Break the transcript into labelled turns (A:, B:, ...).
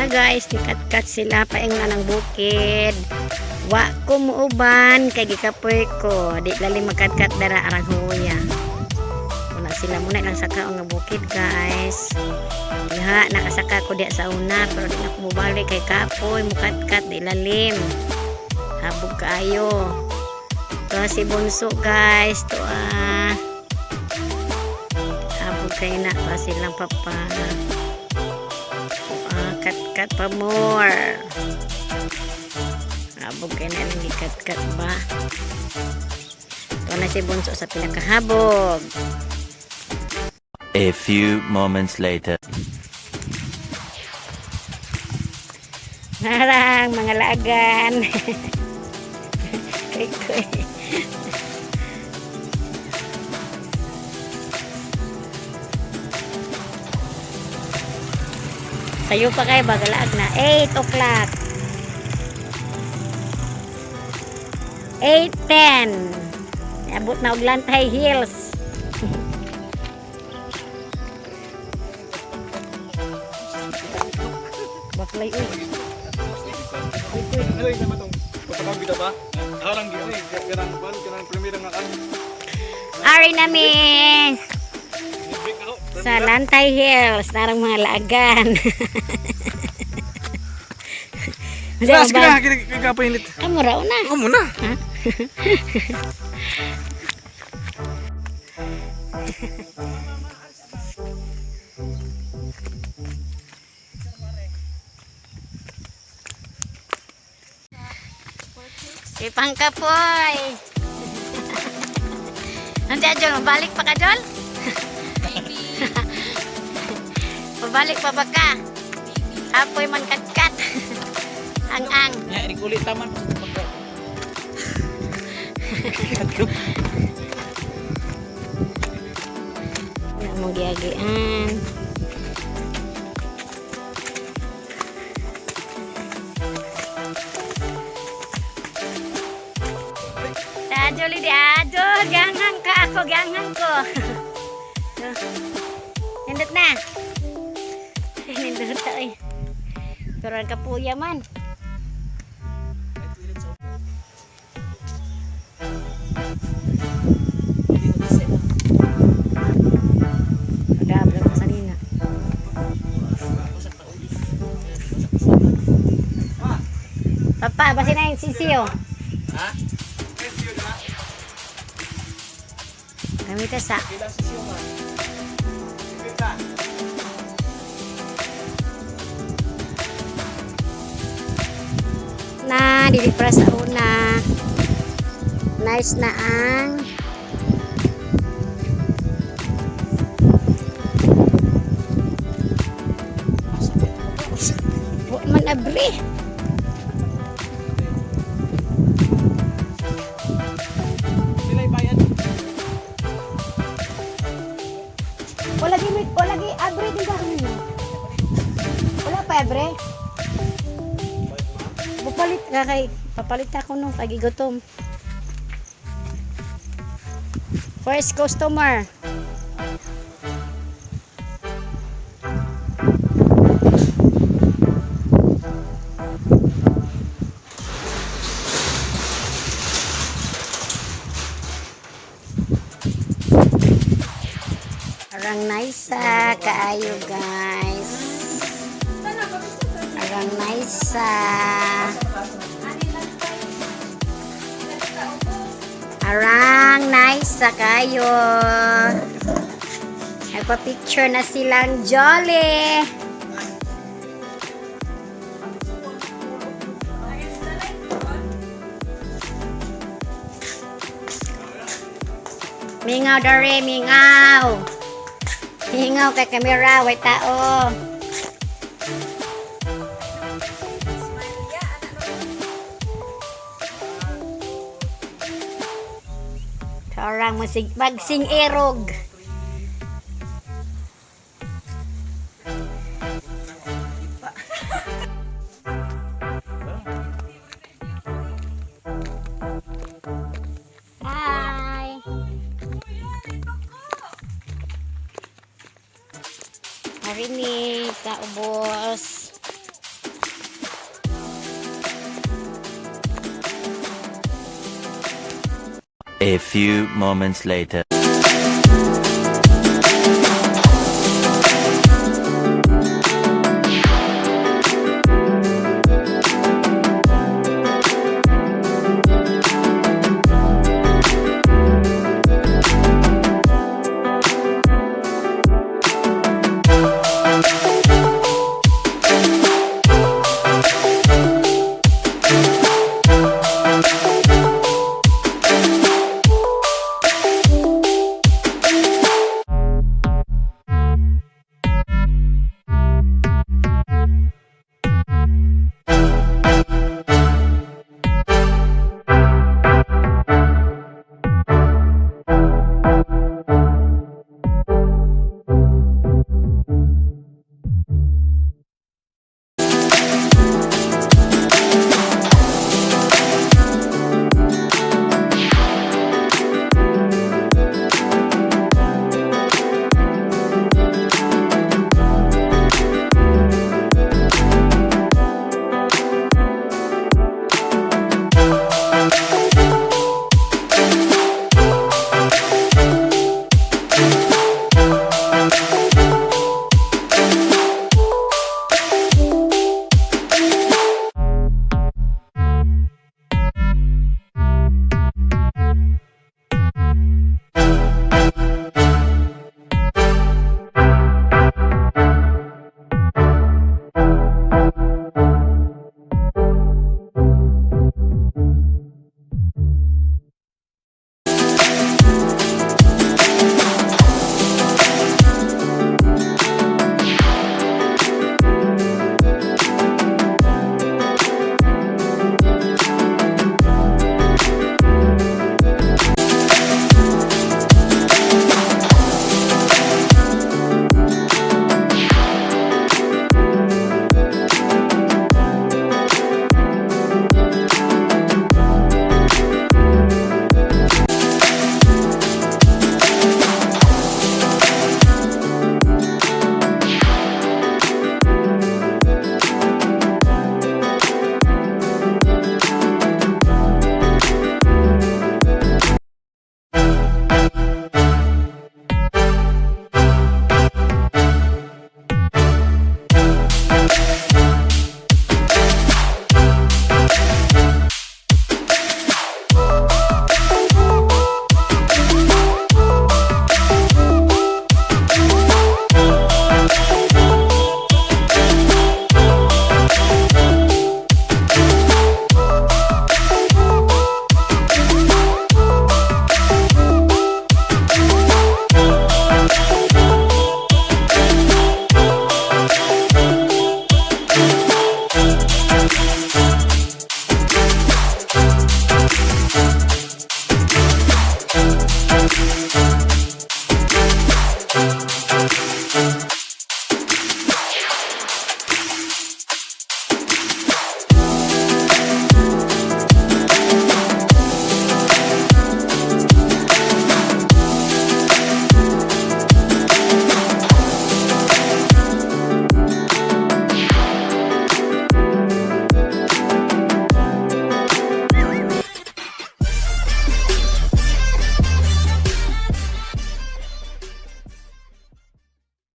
A: na guys, nikat-kat sila paingon ng bukid. Wa ko muuban kay gikapoy ko, di lali magkat-kat dara arang huya. Wala sila muna lang sa kaong nga bukid guys. Diha nakasaka ko diya sa una pero di na ko mubalik kay kapoy mukat-kat di lalim. Habog kaayo. To si bunso guys, to habog kay na pa silang papa. Kat-kat pa more. Habog kay na lang kat-kat ba. To na si bunso sa pinakahabog.
B: A few moments later.
A: Narang mga lagan. Sayo pa kayo bagalaag na 8 o'clock 8:10 abot na og Lantay Hills. Baklay uy.
C: Ay, naman tong patawag kita ba? Harang gyud ay kanang ban kanang primera nga kan.
A: Ari namin sa Lantay Hills narang mga lagan.
C: Mas kira kira painit.
A: Kamu raw na.
C: Kamu na.
A: Ipangka poy. Nanti Jol, mabalik pa ka Jol? Mabalik pa ba ka? Apoy man kat-kat. Ang-ang.
C: Nya di kulit taman.
A: Ya mau giagian. Joli di aduh, gangan ka ako, gangan ko. Nindot na. Nindot ta eh. Pero ang kapuya man. Ada sa nina. Papa, basi na yung sisiyo.
C: Ha?
A: Kami sa na dili-para sa una. Nice na ang man abri. Wala lagi abre din ka niyo. Wala pa abre. Bupalit ka kay papalit ako nung kagigutom. First customer. Arang nice kaayo guys. Arang nice. Arang nice kayo. Nagpa-picture na silang jolly. Mingaw dare, mingaw. Hingaw kay kamera, way tao. Karang magsing erog. Hi. Marinig, kaubos.
B: A few moments later.